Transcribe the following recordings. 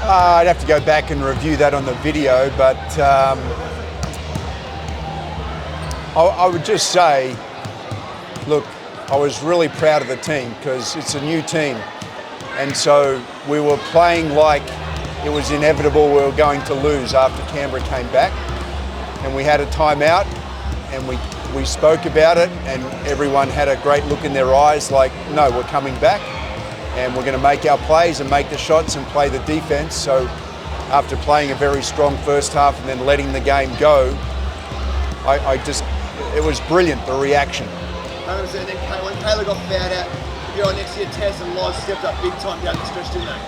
I'd have to go back and review that on the video, but I would just say, look, I was really proud of the team because it's a new team. And so we were playing like it was inevitable we were going to lose after Canberra came back. And we had a timeout and we spoke about it, and everyone had a great look in their eyes like, no, we're coming back and we're going to make our plays and make the shots and play the defense. So after playing a very strong first half and then letting the game go, it was brilliant, the reaction. 100%. And then when Kayla got fouled out, the guy next to you, Tess and Loz stepped up big time down the stretch, didn't they?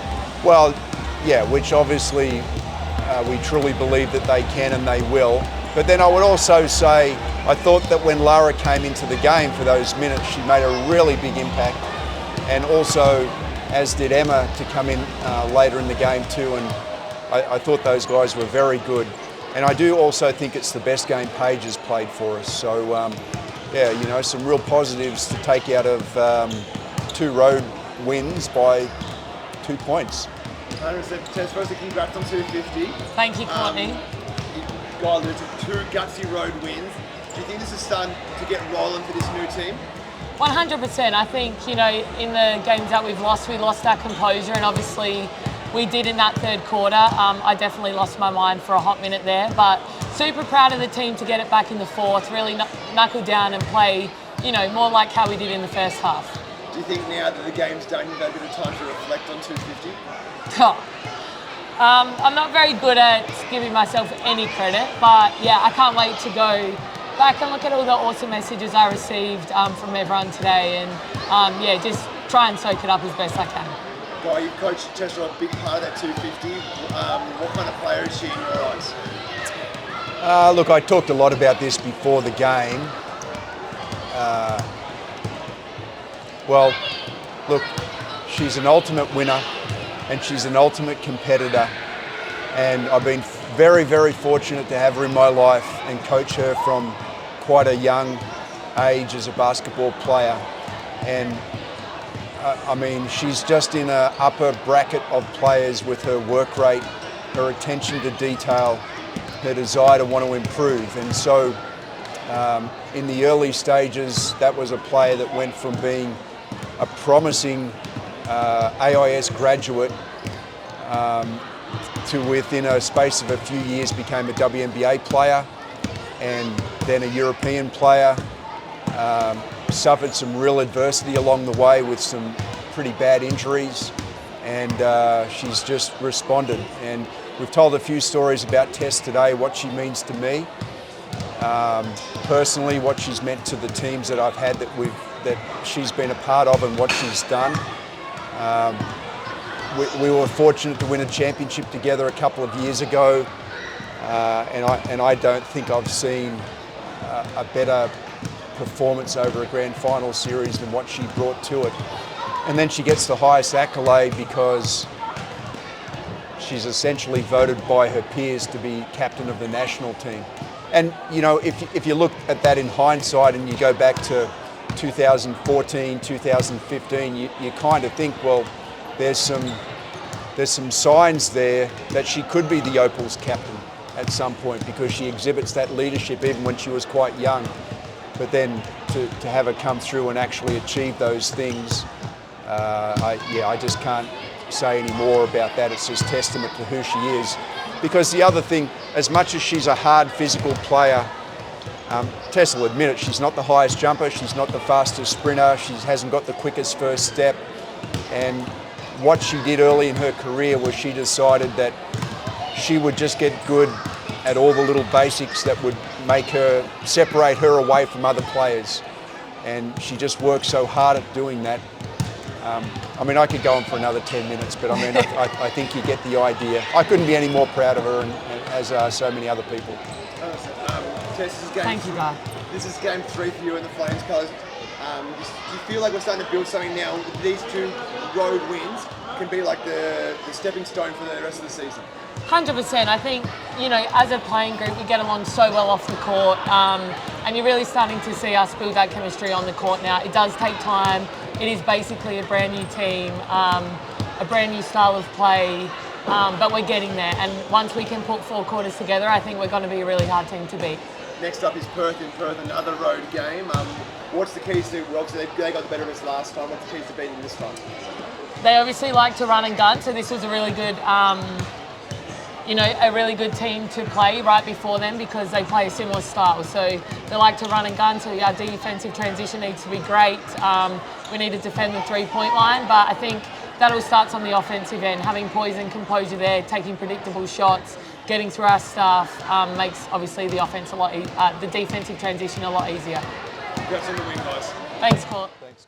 Well, yeah, which obviously we truly believe that they can and they will. But then I would also say, I thought that when Lara came into the game for those minutes, she made a really big impact. And also, as did Emma, to come in later in the game too. And I thought those guys were very good. And I do also think it's the best game Paige has played for us. So, yeah, you know, some real positives to take out of 2 road wins by 2 points. 100%. Tess, firstly, congrats on 250. Thank you, Courtney. Guy alluded to 2 gutsy road wins. Do you think this is starting to get rolling for this new team? 100%. I think, you know, in the games that we lost our composure, and obviously we did in that third quarter. I definitely lost my mind for a hot minute there, but super proud of the team to get it back in the fourth, really knuckle down and play, you know, more like how we did in the first half. Do you think now that the game's done, you've had a bit of time to reflect on 250? I'm not very good at giving myself any credit, but yeah, I can't wait to go back and look at all the awesome messages I received from everyone today, and yeah, just try and soak it up as best I can. Guy, you've coached Tess a big part of that 250. What kind of player is she in your eyes? Look, I talked a lot about this before the game. Well, look, she's an ultimate winner and she's an ultimate competitor, and I've been very, very fortunate to have her in my life and coach her from quite a young age as a basketball player. And I mean, she's just in an upper bracket of players with her work rate, her attention to detail, her desire to want to improve. And so in the early stages, that was a player that went from being a promising AIS graduate to within a space of a few years became a WNBA player and then a European player. Suffered some real adversity along the way with some pretty bad injuries, and she's just responded. And we've told a few stories about Tess today, what she means to me. Personally, what she's meant to the teams that I've had that she's been a part of and what she's done. We were fortunate to win a championship together a couple of years ago, and I don't think I've seen a better performance over a grand final series than what she brought to it. And then she gets the highest accolade because she's essentially voted by her peers to be captain of the national team. And you know, if you look at that in hindsight and you go back to 2014, 2015, you kind of think, well, there's some signs there that she could be the Opals captain at some point because she exhibits that leadership even when she was quite young. But then to have her come through and actually achieve those things, I just can't say any more about that. It's just testament to who she is. Because the other thing, as much as she's a hard physical player, Tess will admit it, she's not the highest jumper, she's not the fastest sprinter, she hasn't got the quickest first step. And what she did early in her career was she decided that she would just get good at all the little basics that would make her, separate her away from other players. And she just worked so hard at doing that. I mean, I could go on for another 10 minutes, but I mean, I think you get the idea. I couldn't be any more proud of her, and as are so many other people. Tess, this is game. Thank you, guy. This is game 3 for you in the Flames colours. Do you feel like we're starting to build something now? These 2 road wins can be like the stepping stone for the rest of the season. 100%. I think, you know, as a playing group, we get along so well off the court, and you're really starting to see us build that chemistry on the court now. It does take time. It is basically a brand new team, a brand new style of play, but we're getting there. And once we can put 4 quarters together, I think we're going to be a really hard team to beat. Next up is Perth in Perth, another road game. What's the keys to, well, obviously they got the better of us last time, what's the keys to beating this time? They obviously like to run and gun, so this was a really good, a really good team to play right before them because they play a similar style. So they like to run and gun, so our defensive transition needs to be great. We need to defend the 3-point line, but I think that all starts on the offensive end. Having poise and composure there, taking predictable shots, getting through our stuff makes obviously the offense the defensive transition a lot easier. Congrats on the win, guys. Thanks, Court. Thanks.